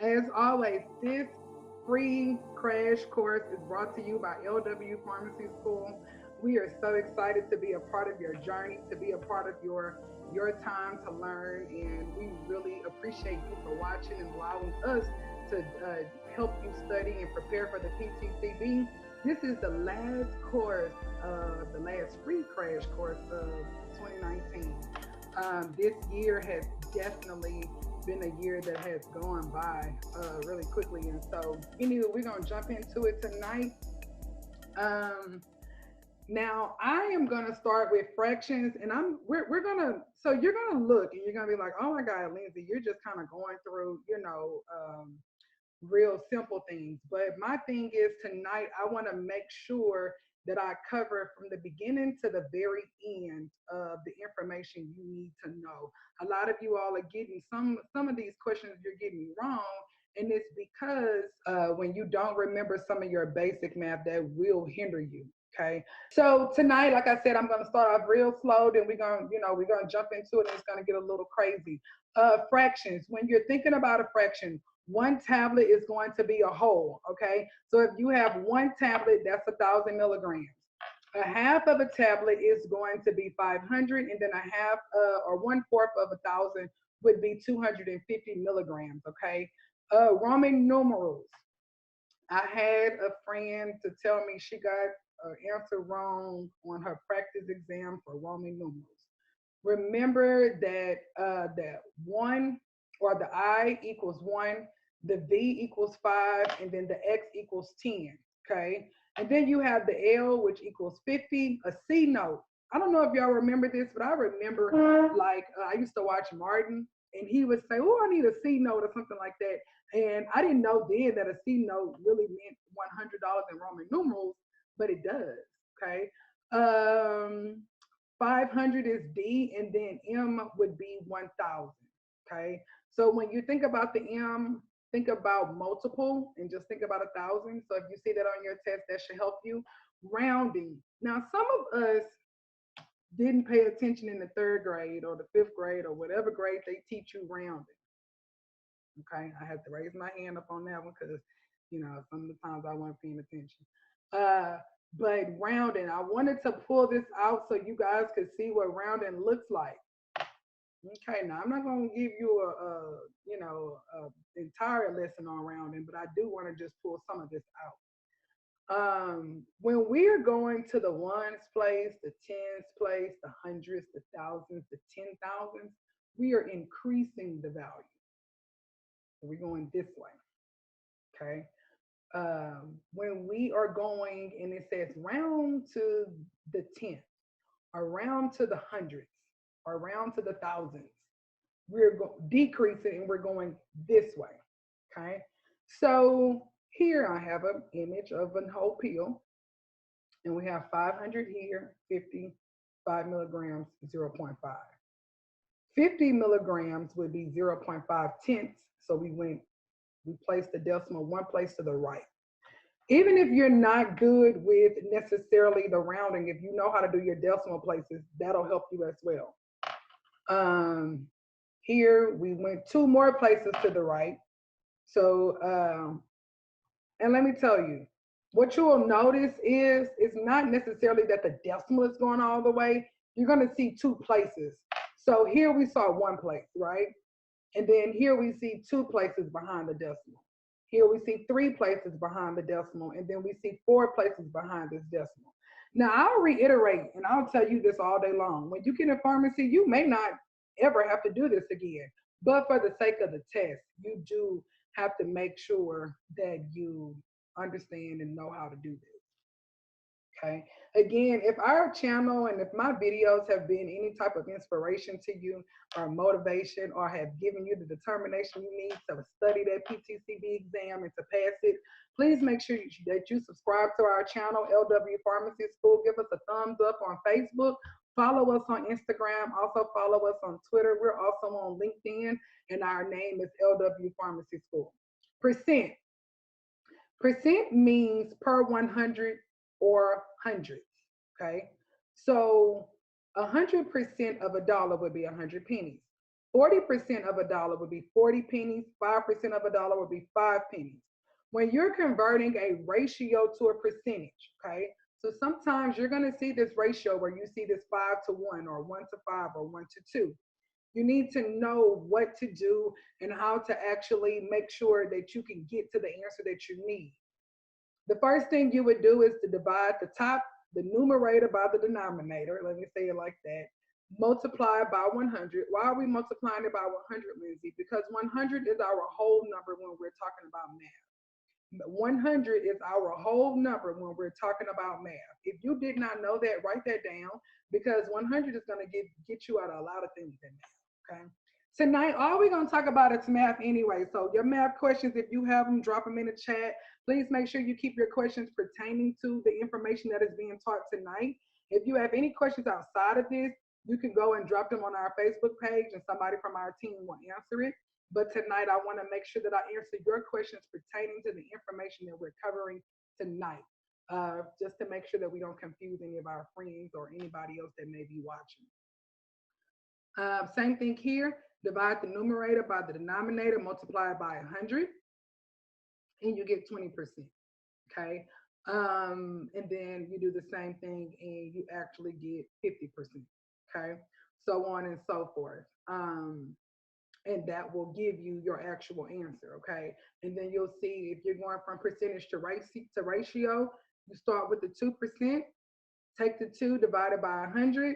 As always, this free crash course is brought to you by LW Pharmacy School. We are so excited to be a part of your journey, to be a part of your time to learn, and we really appreciate you for watching and allowing us to help you study and prepare for the PTCB. This is the last course, the last free crash course of 2019. This year has definitely been a year that has gone by really quickly, and so anyway, we're gonna jump into it tonight. Um, Now I am gonna start with fractions, and we're gonna so you're gonna look and you're gonna be like, oh my God, Lindsay, you're just kind of going through, real simple things. But my thing is tonight, I want to make sure that I cover from the beginning to the very end of the information you need to know. A lot of you all are getting some of these questions you're getting wrong. And it's because when you don't remember some of your basic math, that will hinder you. Okay. So tonight, like I said, I'm gonna start off real slow, then we're gonna jump into it and it's gonna get a little crazy. Fractions. When you're thinking about a fraction, one tablet is going to be a whole. Okay. So if you have one tablet, that's 1,000 milligrams. A half of a tablet is going to be 500, and then a half or one fourth of 1,000 would be 250 milligrams. Okay. Roman numerals. I had a friend to tell me she got an answer wrong on her practice exam for Roman numerals. Remember that that one or the I equals one, the V equals five, and then the X equals 10. Okay. And then you have the L, which equals 50, a C note. I don't know if y'all remember this, but I remember like I used to watch Martin, and he would say, oh, I need a C note or something like that. And I didn't know then that a C note really meant $100 in Roman numerals, but it does. Okay. Um, 500 is D, and then M would be 1,000. Okay. So when you think about the M, think about multiple and just think about 1,000. So if you see that on your test, that should help you. Rounding. Now, some of us didn't pay attention in the third grade or the fifth grade or whatever grade they teach you rounding. Okay. I had to raise my hand up on that one because, some of the times I wasn't paying attention. Uh, but rounding, I wanted to pull this out so you guys could see what rounding looks like. Okay, now I'm not going to give you a entire lesson on rounding, but I do want to just pull some of this out. When we're going to the ones place, the tens place, the hundreds, the thousands, the 10,000s, we are increasing the value. So we're going this way. Okay. When we are going and it says round to the tenth, or round to the hundreds, or round to the thousands, we're decreasing and we're going this way. Okay. So here I have an image of a whole pill, and we have 500 here, 50, 5 milligrams, zero point 0.5. 50 milligrams would be zero point 0.5 tenths. So we placed the decimal one place to the right. Even if you're not good with necessarily the rounding, if you know how to do your decimal places, that'll help you as well. Um, Here we went two more places to the right. So, and let me tell you, what you will notice is it's not necessarily that the decimal is going all the way. You're going to see two places. So here we saw one place, right? And then here we see two places behind the decimal. Here we see three places behind the decimal, and then we see four places behind this decimal. Now, I'll reiterate, and I'll tell you this all day long. When you get in pharmacy, you may not ever have to do this again. But for the sake of the test, you do have to make sure that you understand and know how to do this. Okay. Again, if our channel and if my videos have been any type of inspiration to you or motivation or have given you the determination you need to study that PTCB exam and to pass it, please make sure that you subscribe to our channel, LW Pharmacy School. Give us a thumbs up on Facebook. Follow us on Instagram. Also follow us on Twitter. We're also on LinkedIn, and our name is LW Pharmacy School. Percent. Percent means per 100 or hundreds. Okay. So 100% of a dollar would be 100 pennies. 40% of a dollar would be 40 pennies. 5% of a dollar would be 5 pennies. When you're converting a ratio to a percentage, okay? So sometimes you're going to see this ratio where you see this 5 to 1 or 1 to 5 or 1 to 2. You need to know what to do and how to actually make sure that you can get to the answer that you need. The first thing you would do is to divide the top, the numerator by the denominator. Let me say it like that. Multiply by 100. Why are we multiplying it by 100, Lindsay? Because 100 is our whole number when we're talking about math. 100 is our whole number when we're talking about math. If you did not know that, write that down because 100 is going to get you out of a lot of things in math. Okay. Tonight, all we're going to talk about is math anyway. So your math questions, if you have them, drop them in the chat. Please make sure you keep your questions pertaining to the information that is being taught tonight. If you have any questions outside of this, you can go and drop them on our Facebook page and somebody from our team will answer it. But tonight, I want to make sure that I answer your questions pertaining to the information that we're covering tonight, just to make sure that we don't confuse any of our friends or anybody else that may be watching. Same thing here. Divide the numerator by the denominator, multiply it by 100, and you get 20%. Okay. And then you do the same thing and you actually get 50%. Okay. So on and so forth. And that will give you your actual answer. Okay. And then you'll see if you're going from percentage to ratio, you start with the 2%, take the 2 divided by 100.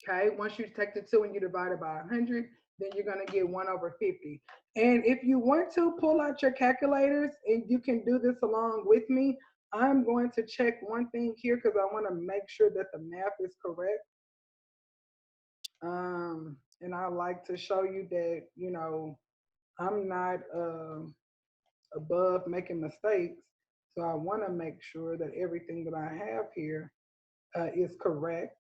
Okay, once you take the 2 and you divide it by 100, then you're going to get 1 over 50. And if you want to pull out your calculators and you can do this along with me, I'm going to check one thing here because I want to make sure that the math is correct. And I like to show you that, I'm not above making mistakes. So I want to make sure that everything that I have here is correct.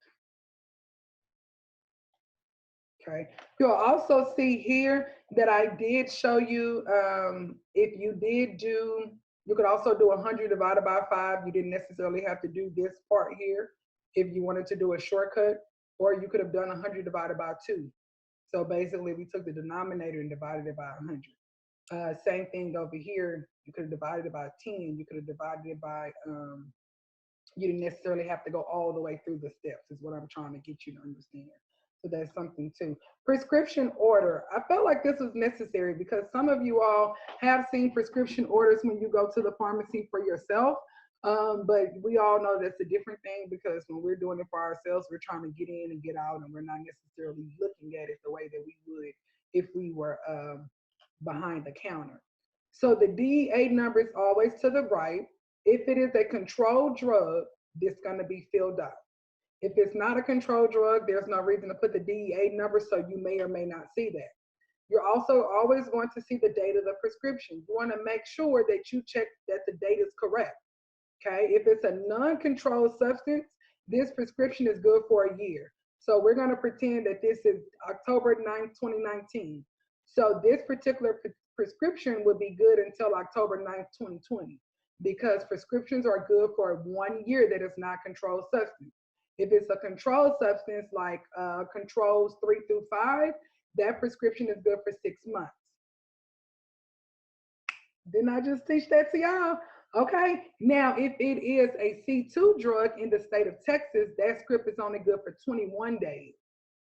Okay. You'll also see here that I did show you if you did do, you could also do 100 divided by 5. You didn't necessarily have to do this part here if you wanted to do a shortcut, or you could have done 100 divided by 2. So basically, we took the denominator and divided it by 100. Same thing over here. You could have divided it by 10. You could have divided it by, you didn't necessarily have to go all the way through the steps, is what I'm trying to get you to understand. So that's something too. Prescription order. I felt like this was necessary because some of you all have seen prescription orders when you go to the pharmacy for yourself. But we all know that's a different thing because when we're doing it for ourselves, we're trying to get in and get out, and we're not necessarily looking at it the way that we would if we were behind the counter. So the DEA number is always to the right. If it is a controlled drug, it's going to be filled out. If it's not a controlled drug, there's no reason to put the DEA number, so you may or may not see that. You're also always going to see the date of the prescription. You want to make sure that you check that the date is correct. Okay, if it's a non-controlled substance, this prescription is good for a year. So we're going to pretend that this is October 9th, 2019. So this particular prescription would be good until October 9th, 2020, because prescriptions are good for 1 year that is not controlled substance. If it's a controlled substance like controls 3 through 5, that prescription is good for 6 months. Didn't I just teach that to y'all? Okay. Now, if it is a C2 drug in the state of Texas, that script is only good for 21 days.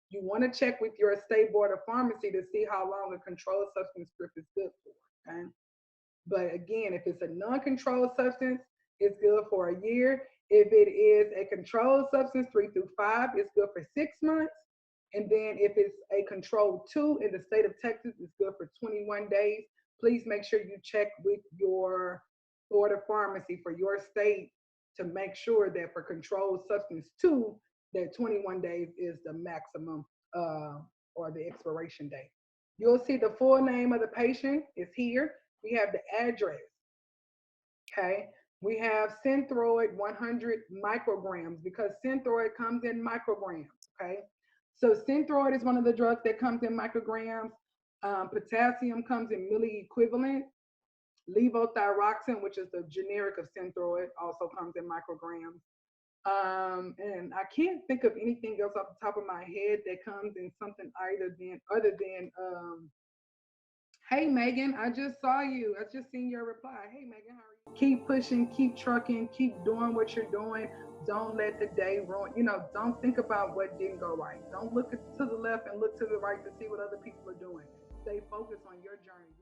You want to check with your state board of pharmacy to see how long a controlled substance script is good for. Okay. But again, if it's a non-controlled substance, it's good for a year. If it is a controlled substance, 3 through 5, it's good for 6 months. And then if it's a controlled 2 in the state of Texas, it's good for 21 days. Please make sure you check with your board of pharmacy for your state to make sure that for controlled substance 2, that 21 days is the maximum or the expiration date. You'll see the full name of the patient is here. We have the address. Okay. We have Synthroid 100 micrograms because Synthroid comes in micrograms. Okay. So Synthroid is one of the drugs that comes in micrograms. Potassium comes in milliequivalent. Levothyroxine, which is the generic of Synthroid, also comes in micrograms. And I can't think of anything else off the top of my head that comes in something either than other than hey Megan, I just saw you. I just seen your reply. Hey Megan, how are you? Keep pushing, keep trucking, keep doing what you're doing. Don't let the day ruin. Don't think about what didn't go right. Don't look to the left and look to the right to see what other people are doing. Stay focused on your journey.